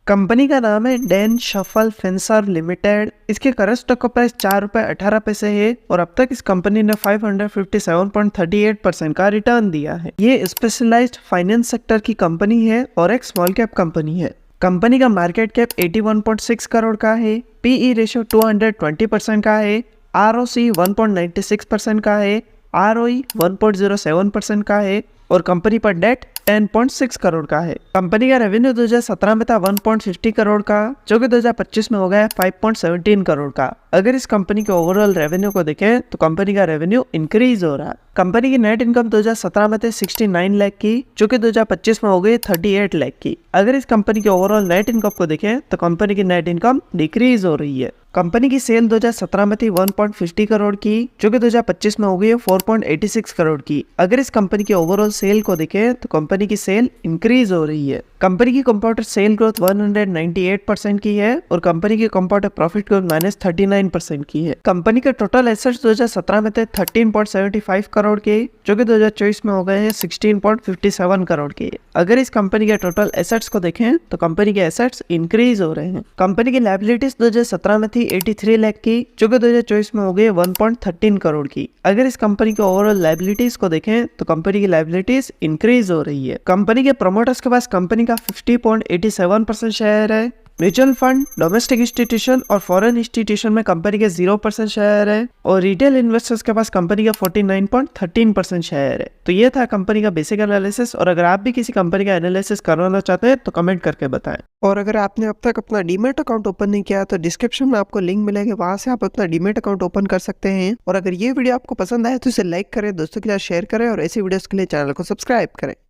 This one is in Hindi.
कंपनी का नाम है डैन शफल फिनसर्व लिमिटेड। इसके करंट स्टॉक का प्राइस ₹4.18 है और अब तक इस कंपनी ने 557.38% का रिटर्न दिया है। ये स्पेशलाइज्ड फाइनेंस सेक्टर की कंपनी है और एक स्मॉल कैप कंपनी है। कंपनी का मार्केट कैप 81.6 करोड़ का है, पीई रेशियो 220% का है, आरओसी 1.96% का है, आरओई 1.07% का है और कंपनी पर डेट 10.6 करोड़ का है। कंपनी का रेवेन्यू 2017 में था 1.50 करोड़ का, जो कि 2025 में हो गया 5.17 करोड़ का। अगर इस कंपनी के ओवरऑल रेवेन्यू को देखें तो कंपनी का रेवेन्यू इंक्रीज हो रहा है। कंपनी की नेट इनकम 2017 में थे 69 लाख की, जो कि 2025 में हो गई 38 लाख की। अगर इस कंपनी के ओवरऑल नेट इनकम को देखें तो कंपनी की नेट इनकम डिक्रीज हो रही है। कंपनी की सेल 2017 में थी 1.50 करोड़ की, जो कि 2025 में हो गई है 4.86 करोड़ की। अगर इस कंपनी की ओवरऑल सेल को देखें तो कंपनी की सेल इंक्रीज हो रही है। कंपनी की कंपाउंडर सेल ग्रोथ 198% की है और कंपनी की कंपाउंडर प्रॉफिट ग्रोथ -39% की है। कंपनी के टोटल एसेट्स 2017 में थे 13.75 करोड़ के, जो कि 2024 में हो गए हैं 16.57 करोड़ के। अगर इस कंपनी के टोटल एसेट्स को देखें तो कंपनी के एसेट्स इंक्रीज हो रहे हैं। कंपनी की लायबिलिटीज 2017 में थी 83 लाख की, जो कि 2024 में हो गई 1.13 करोड़ की। अगर इस कंपनी के ओवरऑल लायबिलिटीज को देखें तो कंपनी की लायबिलिटीज इंक्रीज हो रही है। कंपनी के प्रमोटर्स के पास कंपनी का 50.87% शेयर है। म्यूचुअल फंड, डोमेस्टिक इंस्टीट्यूशन और फॉरेन इंस्टीट्यूशन में कंपनी के 0% शेयर है और रिटेल इन्वेस्टर्स के पास कंपनी का 49.13% शेयर है। तो ये था कंपनी का बेसिक एनालिसिस और अगर आप भी किसी कंपनी का एनालिसिस करवाना चाहते हैं तो कमेंट करके बताएं। और अगर आपने अब तक अपना डीमैट अकाउंट ओपन नहीं किया तो डिस्क्रिप्शन में आपको लिंक मिलेगा, वहां से आप अपना डीमैट अकाउंट ओपन कर सकते हैं। और अगर ये वीडियो आपको पसंद आए तो इसे लाइक करें, दोस्तों के साथ शेयर करें और ऐसी वीडियोस के लिए चैनल को सब्सक्राइब करें।